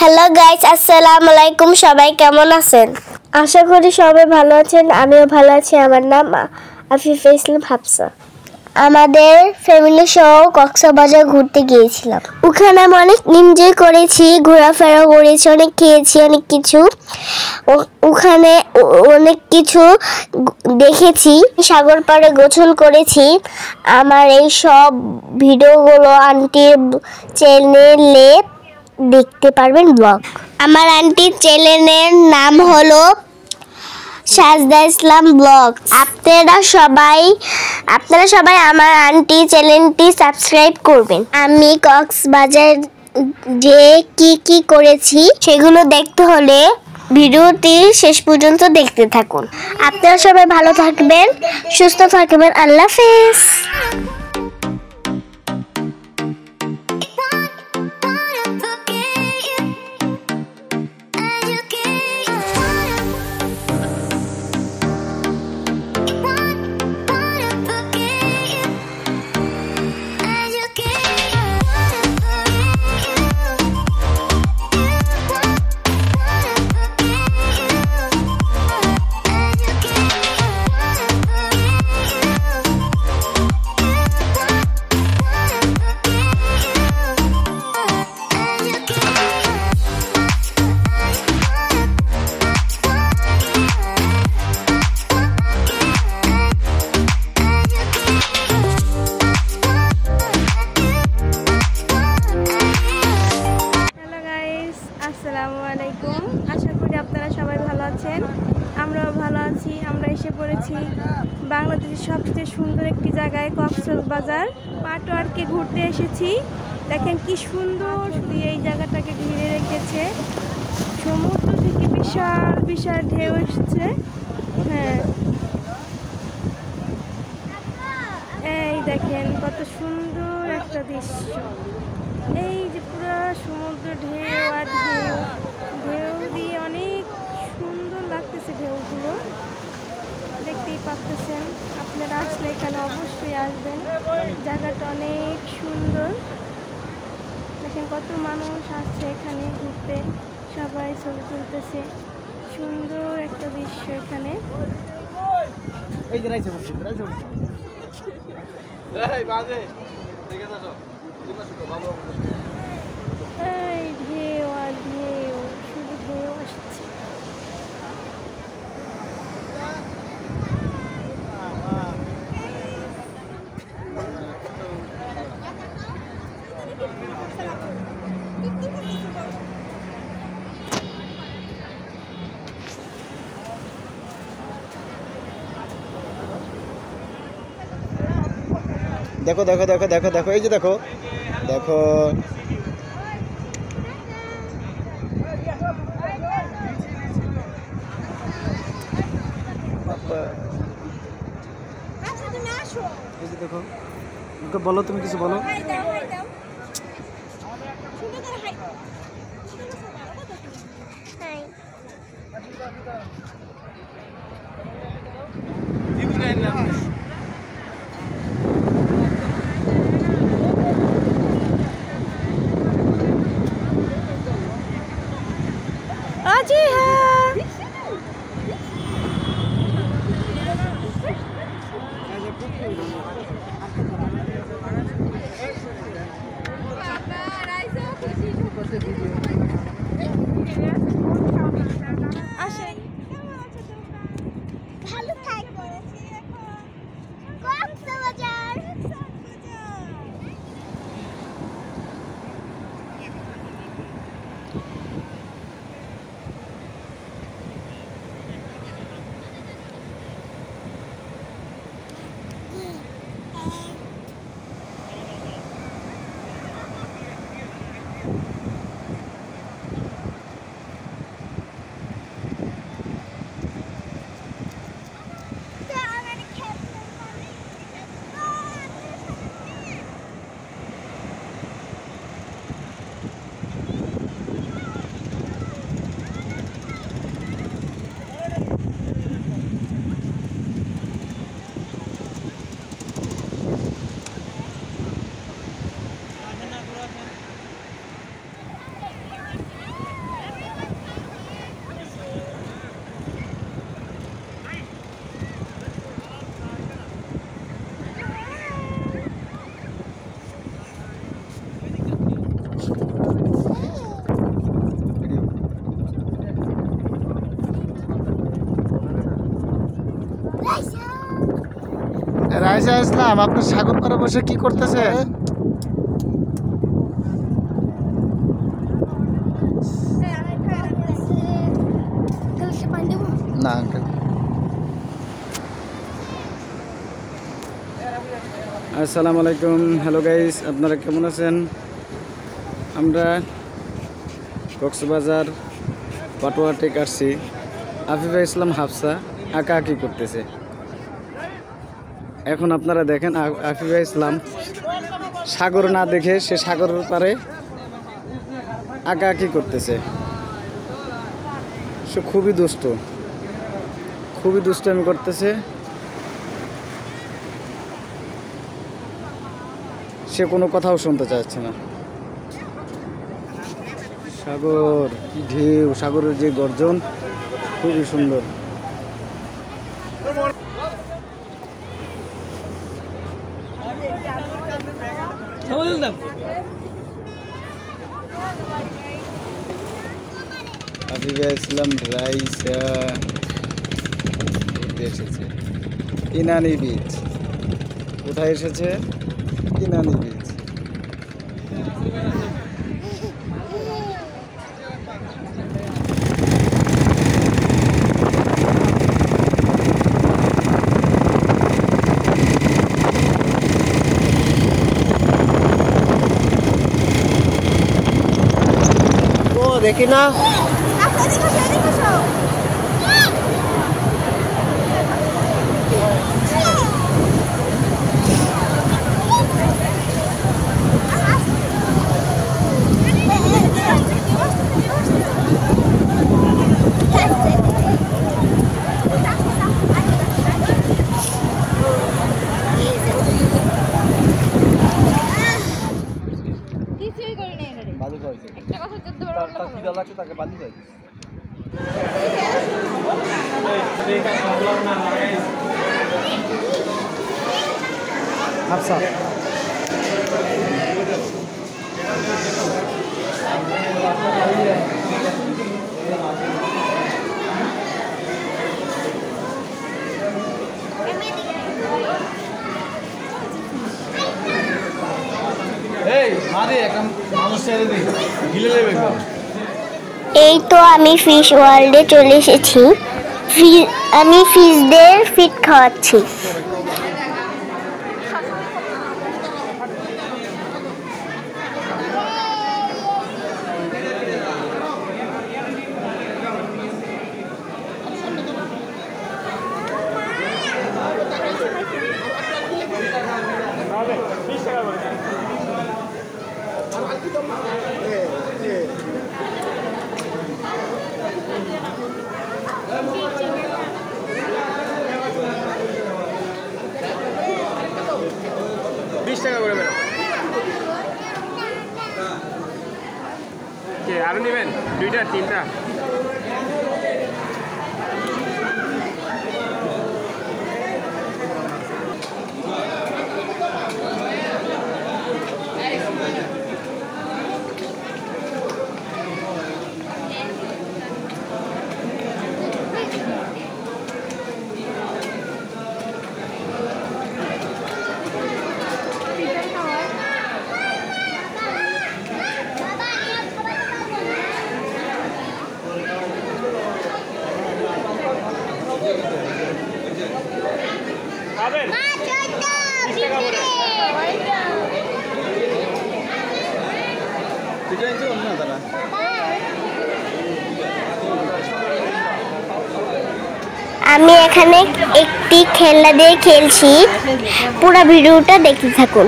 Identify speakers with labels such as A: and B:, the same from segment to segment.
A: Hello guys, আসসালামু আলাইকুম। সবাই কেমন আছেন? আশা করি সবাই ভালো আছেন। আমিও ভালো আছি। আমার নাম আফিফা ইসলাম হাফসা। আমাদের ফ্যামিলি সহ কক্সবাজার ঘুরতে গিয়েছিলাম। ওখানে আমি অনেক এনজয় করেছি, ঘোরাফেরা করেছি, অনেক খেয়েছি, অনেক কিছু ওখানে অনেক কিছু দেখেছি। সাগর পাড়ে গোসল করেছি। আমার এই সব ভিডিওগুলো আন্টির চ্যানেলে দেখতে পারবেন। ব্লগ আমার আন্টির চ্যানেলের নাম হলো সাজদা ইসলাম ব্লগ। আপনারা সবাই আমার আন্টি চ্যানেলটি সাবস্ক্রাইব করবেন। আমি কক্সবাজার যে কি করেছি সেগুলো দেখতে হলে ভিডিওটি শেষ পর্যন্ত দেখতে থাকুন। আপনারা সবাই ভালো থাকবেন, সুস্থ থাকবেন। আল্লাহ হাফেজ।
B: আসসালামু আলাইকুম। আশা করি আপনারা সবাই ভালো আছেন। আমরাও ভালো আছি। আমরা এসে পড়েছি বাংলাদেশের সবচেয়ে সুন্দর একটি জায়গায়, কক্সবাজার পাটোয়ারকে ঘুরতে এসেছি। দেখেন কি সুন্দর এই জায়গাটাকে ঘিরে রেখেছে। সমুদ্র থেকে বিশাল বিশাল ঢেউ এসেছে। হ্যাঁ, এই দেখেন কত সুন্দর একটা দৃশ্য। এই যে পুরো সমুদ্র ঢেউ আর ঢেউ দিয়ে অনেক সুন্দর লাগতেছে। ঢেউগুলো দেখতেই পাচ্ছেন। আপনারা আসলে এখানে অবশ্যই আসবেন। জায়গাটা অনেক সুন্দর। দেখেন কত মানুষ আসছে এখানে ঘুরতে, সবাই ছবি তুলতেছে। সুন্দর একটা দৃশ্য এখানে। এই ঢেউ আর ঢেউ, শুধু ঢেউ আসছে।
C: দেখো দেখো দেখো দেখো দেখো, এই যে দেখো দেখো, এই যে দেখো। বলো, তুমি কিছু বলো।
B: जी हाँ,
A: ভালো থাকো। কক্সবাজার
C: রাইসা ইসলাম আপনি সাগর পাড়ে বসে কি করতেছে? না আঙ্কেল। আসসালামু আলাইকুম, হ্যালো গাইস, আপনারা কেমন আছেন? আমরা কক্সবাজার পাটোয়া টেক আসছি। আফিফা ইসলাম হাফসা আঁকাআঁকি করতেছে। এখন আপনারা দেখেন আফিফা ইসলাম সাগর না দেখে সে সাগরের পারে আঁকাআঁকি করতেছে। সে খুবই দুষ্টুমি করতেছে। সে কোনো কথাও শুনতে চাচ্ছে না। সাগর কি ঢেউ, সাগরের যে গর্জন খুবই সুন্দর। আফিফা ইসলাম রাইসা এসেছে ইনানি বিচ। কোথায় এসেছে? ইনানি বিচ। দেখি না হাফসা
A: এই তো আমি ফিশ ওয়ার্ল্ডে চলে এসেছি। আমি ফিশদের ফিট খাওয়াচ্ছি।
D: আরো নেবেন? 2টা 3টা?
A: আমি এখানে একটি খেলনা দিয়ে খেলছি, পুরো ভিডিওটা দেখতে থাকুন।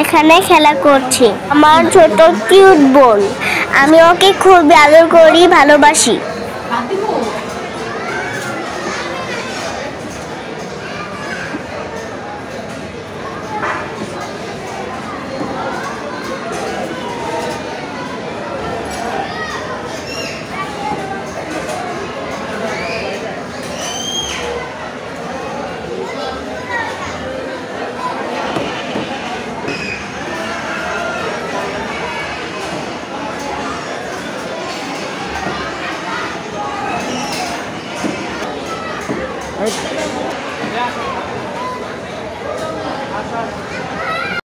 A: এখানে খেলা করছি আমার ছোট কিউট বোন। আমি ওকে খুব আদর করি, ভালোবাসি।